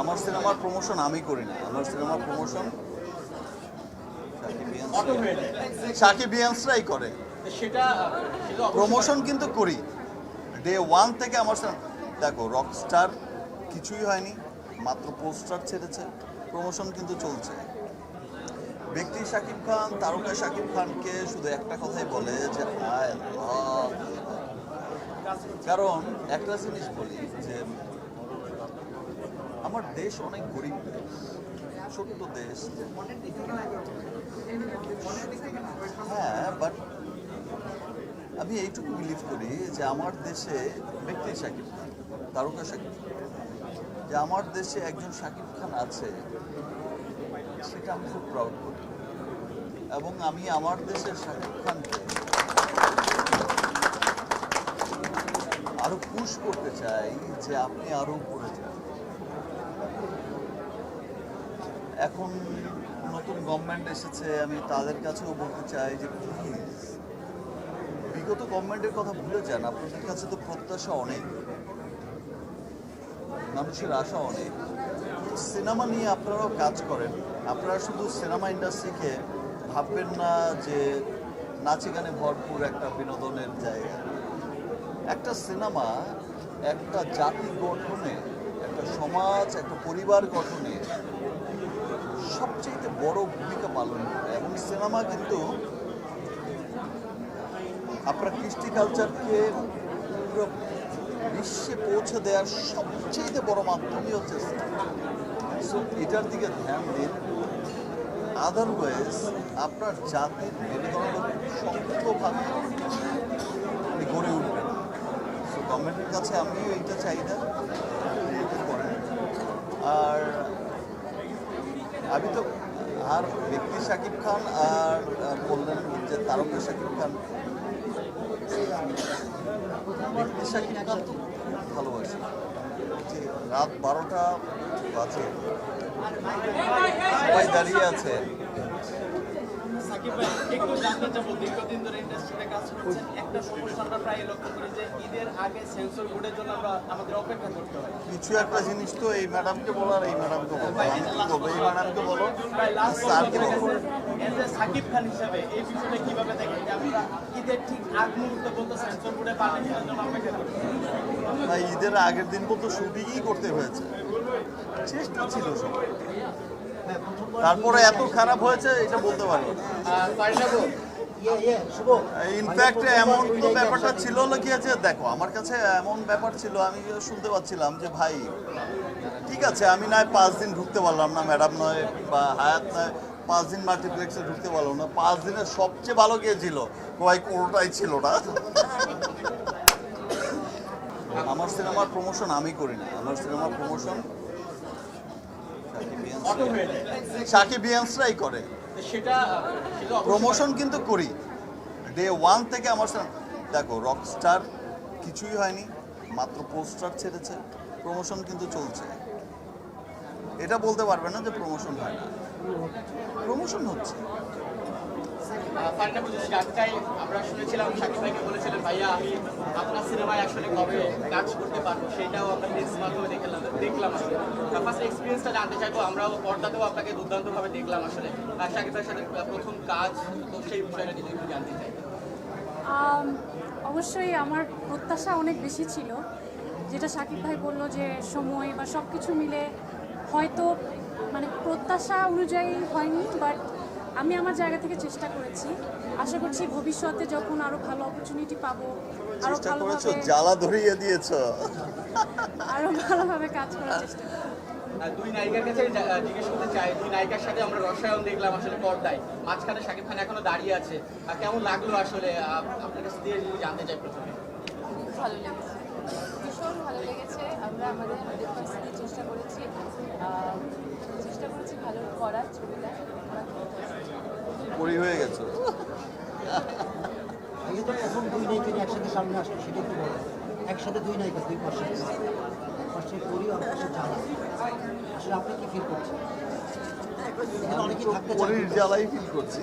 আমার সিনেমার প্রমোশন আমি করি না, আমার সিনেমার প্রমোশন সাকিব ইয়ান্সরাই করে। সেটা প্রমোশন কিন্তু করি ডে ওয়ান থেকে। আমার দেখো রকস্টার কিছুই হয়নি, মাত্র পোস্টার ছেড়েছে, প্রমোশন কিন্তু চলছে। ব্যক্তি শাকিব খান, তারকা শাকিব খানকে শুধু একটা কথাই বলে যে আই লাভ। কারণ একটা জিনিস বলি যে আমার দেশ অনেক গরিব দেশ, ছোট্ট দেশ। হ্যাঁ, বাট আমি এইটুকু বিলিভ করি যে আমার দেশে ব্যক্তি শাকিব খান, তারকা শাকিব খান, যে আমার দেশে একজন শাকিব খান আছে, সেটা আমি খুব প্রাউড করি। এবং আমি আমার দেশের শাকিব খানকে আরো পুশ করতে চাই যে আপনি আরো উপরে যান। এখন নতুন গভর্নমেন্ট এসেছে, আমি তাদের কাছেও বলতে চাই যে প্লিজ বিগত গভর্নমেন্টের কথা ভুলে যান। আপনাদের কাছে তো প্রত্যাশা অনেক, মানুষের আশা অনেক। সিনেমা নিয়ে আপনারাও কাজ করেন। আপনারা শুধু সিনেমা ইন্ডাস্ট্রিকে ভাববেন না যে নাচে গানে ভরপুর একটা বিনোদনের জায়গা। একটা সিনেমা একটা জাতি গঠনে, একটা সমাজ, একটা পরিবার গঠনে সবচেয়ে বড় ভূমিকা পালন করে। এবং সিনেমা কিন্তু আপনার কৃষ্টি কালচারকে পুরো বিশ্বে পৌঁছে দেওয়ার সবচেয়ে বড় মাধ্যমই হচ্ছে সিনেমা। সো এটার দিকে ধ্যান দিন, আদারওয়াইজ আপনার জাতির মেরুদণ্ড শক্তভাবে গড়ে উঠবে না। সো গভর্নমেন্টের কাছে আমিও এইটা চাই না করেন। আর আমি তো আর ব্যক্তি শাকিব খান আর বললেন যে তারকা শাকিব খান, ব্যক্তি শাকিব খান তো ভালোবাসি। যে রাত 12টা বাজে, সবাই দাঁড়িয়ে আছে। সাকিব ভাই একটু জানতে চাবো, দীর্ঘদিন ধরে ইন্ডাস্ট্রিতে কাজ করছেন, একটা সমস্যা আমরা প্রায় লক্ষ্য করি যে ঈদের আগে সেন্সর বোর্ডের জন্য আমাদের অপেক্ষা করতে হয়। কিছু একটা জিনিস তো এই ম্যাডামকে বলো আর এই ম্যাডামকে বলো, আমি কি বলবো, এই ম্যাডামকে বলো, স্যারকে বলো। সাকিব খান হিসাবে এই বিষয়টা কিভাবে দেখেন যে আমরা ঈদের ঠিক আগ মুহূর্তে বলতে সেন্সর বোর্ডে পারমিশনের জন্য অপেক্ষা করি? না, ঈদের আগের দিন পর্যন্ত শুটিংই করতে হয়েছে, চেষ্টা ছিল সবাই। তারপরে এত খারাপ হয়েছে এটা বলতে পারবো না। ইনফ্যাক্ট এমন তো ব্যাপারটা ছিল কি আছে, দেখো আমার কাছে এমন ব্যাপার ছিল, আমি শুনতে পাচ্ছিলাম যে ভাই ঠিক আছে আমি নয় 5 দিন ঢুকতে পারলাম না, ম্যাডাম নয় বা হায়াত নয় 5 দিন মাল্টিপ্লেক্সে ঢুকতে পারলাম না, 5 দিনের সবচেয়ে ভালো কে ছিল, ভাই কোনোটাই ছিল না। আমার সিনেমার প্রমোশন আমি করি না, আমার সিনেমার প্রমোশন সাকিব ইয়ান্সরাই করে। সেটা প্রমোশন কিন্তু করি ডে ওয়ান থেকে। আমার দেখো রকস্টার কিছুই হয়নি, মাত্র পোস্টার ছেড়েছে, প্রমোশন কিন্তু চলছে। এটা বলতে পারবে না যে প্রমোশন হয় না, প্রমোশন হচ্ছে। আমরা শুনেছিলাম সাকিব ভাইকে বলেছিলেন ভাইয়া আমি আপনার সিনেমায় আসলে কবে কাজ করতে পারবো, সেটাও আমরা প্রেস মাধ্যমে দেখলাম আসলে। ফার্স্ট এক্সপিরিয়েন্সটা জানতে চাইবো, আমরাও পর্দাতেও আপনাকে দুর্দান্তভাবে দেখলাম আসলে। সাকিব ভাইয়ের সাথে প্রথম কাজ, তো সেই বিষয়টা যদি একটু জানতে চাই। অবশ্যই আমার প্রত্যাশা অনেক বেশি ছিল, যেটা সাকিব ভাই বলল যে সময় বা সব কিছু মিলে হয়তো মানে প্রত্যাশা অনুযায়ী হয়নি, বাট আমি আমার জায়গা থেকে চেষ্টা করেছি। আশা করছি ভবিষ্যতে যখন আরো ভালো অপরচুনিটি পাবো, আরো ভালোভাবে জ্বালা ধরিয়ে দিয়েছো, আরো ভালোভাবে কাজ করার চেষ্টা করব। দুই নায়িকার কাছে জিজ্ঞেস করতে চাই, দুই নায়িকার সাথে আমরা রসায়ন দেখলাম আসলে পর্দায়, মাঝখানে সাকিব খান এখনো দাঁড়িয়ে আছে, কেমন লাগলো আসলে আপনার কাছে দিয়ে যদি জানতে চাই প্রথমে? খুব ভালো লেগেছে, ভীষণ ভালো লেগেছে। আমরা আমাদের 100% চেষ্টা করেছি ভালো করার ছবিটা। পরি হয়ে গেছো। এখন দুই নায়িকা নিয়ে একসাথে সামনে আসলো, সেটা একটু বলো। একসাথে দুই নায়িকা, দুই পাশে পরি আর পাশে জ্বালা, আসলে আপনি কি ফিল করছেন? এখানে অনেকেই থাকতে চান, পরির জ্বালাই ফিল করছি।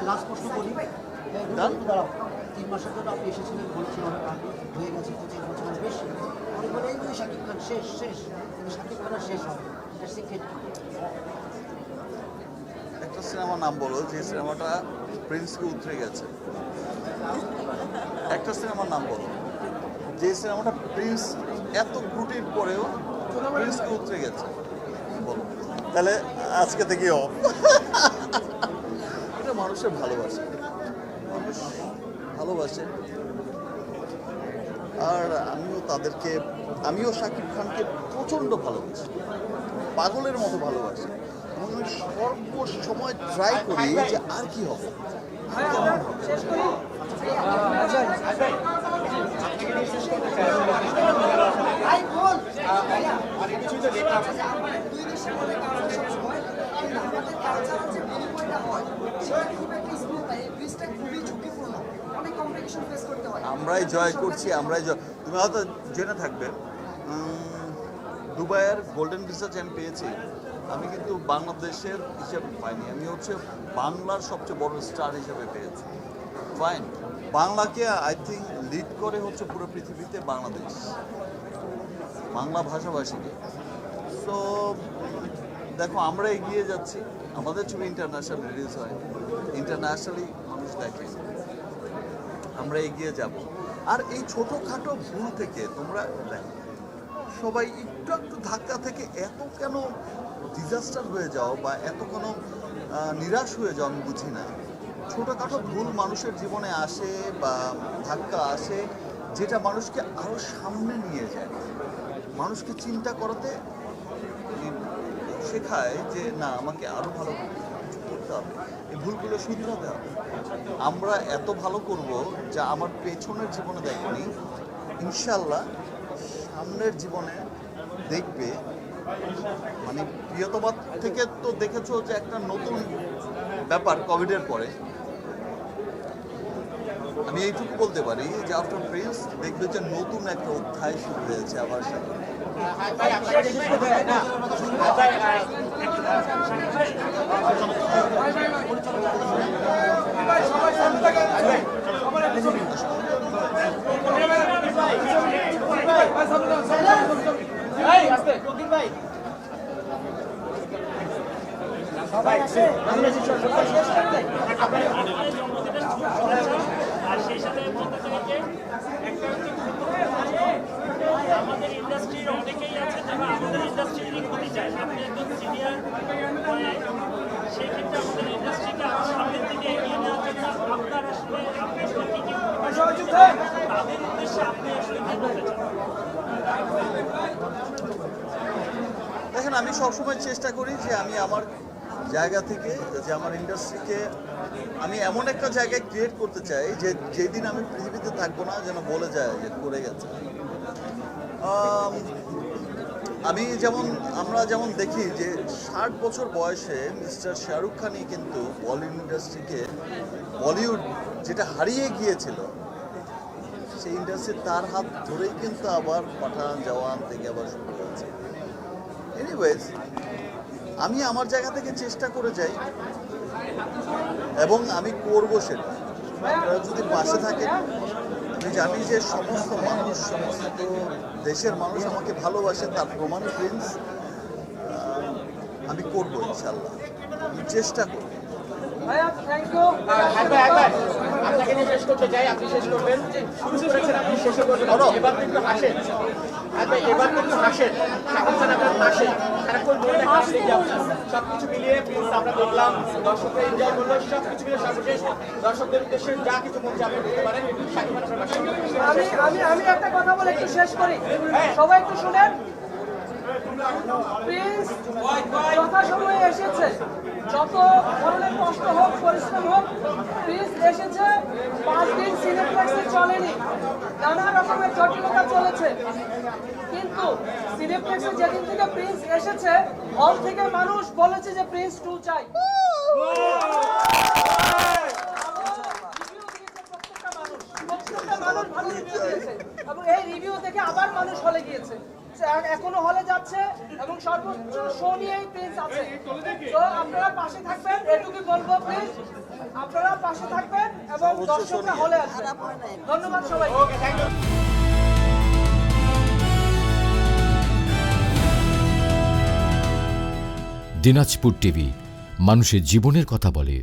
লাস্ট প্রশ্ন করি, দাঁড়াও। 3 মাসের জন্য আপনি এসেছিলেন, বলছি অনেক আগে হয়ে গেছে 25 বছর, বেশ অনেকবার শাকিব খান শেষ শেষ কিন্তু শাকিব খান আর শেষ হবে এর সিক্রেট কি? একটা সিনেমার নাম বলো যে সিনেমাটা প্রিন্সকে উতরে গেছে। একটা সিনেমার নাম বলো যে সিনেমাটা প্রিন্স এত ত্রুটির পরেও প্রিন্সকে উতরে গেছে, বলো। তাহলে আজকে থেকে অফ। এটা মানুষের ভালোবাসে, মানুষ ভালোবাসে। আর আমিও শাকিব খানকে প্রচণ্ড ভালোবাসি, পাগলের মতো ভালোবাসি। এবং আমি সর্বসময় ট্রাই করি যে আর কি হবে, আর কেমন হবে। অনেক কিছুই তো দেখলাম। আমরাই জয় করছি, তুমি হয়তো জেনে থাকবে দুবাইয়ের গোল্ডেন ভিসা যে আমি পেয়েছি, আমি কিন্তু বাংলাদেশের হিসেবে পাইনি, আমি হচ্ছে বাংলার সবচেয়ে বড় স্টার হিসেবে পেয়েছি। ফাইন, বাংলাকে আই থিঙ্ক লিড করে হচ্ছে পুরো পৃথিবীতে বাংলাদেশ, বাংলা ভাষাভাষীকে। সো দেখো আমরা এগিয়ে যাচ্ছি, আমাদের ছবি ইন্টারন্যাশনাল রিলিজ হয়, ইন্টারন্যাশনালি মানুষ দেখে, আমরা এগিয়ে যাব। আর এই ছোটোখাটো ভুল থেকে তোমরা দেখো সবাই একটু একটু ধাক্কা থেকে এত কেন ডিজাস্টার হয়ে যাও বা এত কেন নিরাশ হয়ে যাও, আমি বুঝি না। ছোটোখাটো ভুল মানুষের জীবনে আসে বা ধাক্কা আসে যেটা মানুষকে আরও সামনে নিয়ে যায়, মানুষকে চিন্তা করাতে শেখায় যে না আমাকে আরও ভালো কিছু করতে হবে, এই ভুলগুলো শুধরাতে হবে। আমরা এত ভালো করব যা আমার পেছনের জীবনে দেখনি, ইনশাল্লাহ সামনের জীবনে দেখবে। মানে প্রিয়তমা থেকে তো দেখেছো যে একটা নতুন ব্যাপার কোভিডের পরে, আমি এইটুকু বলতে পারি যে আফটার প্রিন্স দেখবে যে নতুন একটা অধ্যায় শুরু হয়েছে আমার সাথে। আর সেই সাথে বলতে চাই যে একটা আমাদের ইন্ডাস্ট্রির অনেকেই আছে যারা আমাদের ইন্ডাস্ট্রিরই ক্ষতি চায়। আপনি একজন সিনিয়র, সেই ক্ষেত্রে আমাদের ইন্ডাস্ট্রিকে আরো সামনের দিকে এগিয়ে নেওয়ার জন্য আপনার আসলে কি কি তাদের উদ্দেশ্যে আপনি আসলে কি বলতে চান? দেখেন, আমি সবসময় চেষ্টা করি যে আমি আমার জায়গা থেকে যে আমার ইন্ডাস্ট্রিকে আমি এমন একটা জায়গায় ক্রিয়েট করতে চাই যে যেদিন আমি পৃথিবীতে থাকবো না যেন বলে যায় যে করে গেছে। আমরা যেমন দেখি যে 60 বছর বয়সে মিস্টার শাহরুখ খানই কিন্তু বলিউড ইন্ডাস্ট্রিকে, বলিউড যেটা হারিয়ে গিয়েছিল সেই ইন্ডাস্ট্রি তার হাত ধরেই কিন্তু আবার পাঠান জওয়ান থেকে আবার শুরু করেছে। এনিওয়েজ, আমি আমার জায়গা থেকে চেষ্টা করে যাই এবং আমি করবো সেটা। আপনারা যদি পাশে থাকেন, আমি জানি যে সমস্ত মানুষ, সমস্ত দেশের মানুষ আমাকে ভালোবাসে, তার প্রমাণ প্রিন্স। আমি করবো ইনশাল্লাহ, আমি চেষ্টা করবো। আপনাকে নিয়ে শেষ করতে চাই, আপনি শেষ করবেন, শুরু করেছেন আপনি শেষে করবেন। এবার কিন্তু হাসেন, এবার কিন্তু হাসেন, শাকিব খান আপনার হাসেন, সারাক্ষণ মনে দেখা সবকিছু মিলিয়ে প্লিজ আমরা দেখলাম, দর্শকরা এনজয় করলো, সবকিছু মিলিয়ে সর্বশেষ দর্শকদের উদ্দেশ্যে যা কিছু মন চাপে করতে পারেন শাকিব খান আপনার। আমি একটা কথা বলে একটু শেষ করি, সবাই একটু শুনেন। প্রিন্স যথাসময়ে এসেছে, যত ধরনের কষ্ট হোক, পরিশ্রম হোক, প্রিন্স এসেছে। 5 দিন সিনেপ্লেক্সে চলেনি, নানা রকমের জটিলতা চলেছে, কিন্তু সিনেপ্লেক্সে যেদিন থেকে প্রিন্স এসেছে, হল থেকে মানুষ বলেছে যে প্রিন্স 2 চাই। প্রত্যেকটা মানুষ ভালো রিভিউ দিয়েছে এবং এই রিভিউ দেখে আবার মানুষ হলে গিয়েছে, এখনো হলে যাচ্ছে এবং সর্বোচ্চ শো নিয়েই প্রিন্স আছে। তো আপনারা পাশে থাকবেন, এটুকুই বলবো। প্লিজ আপনারা পাশে থাকবেন এবং দর্শকরা হলে আসবেন। ধন্যবাদ সবাই। দিনাজপুর টিভি, মানুষের জীবনের কথা বলে।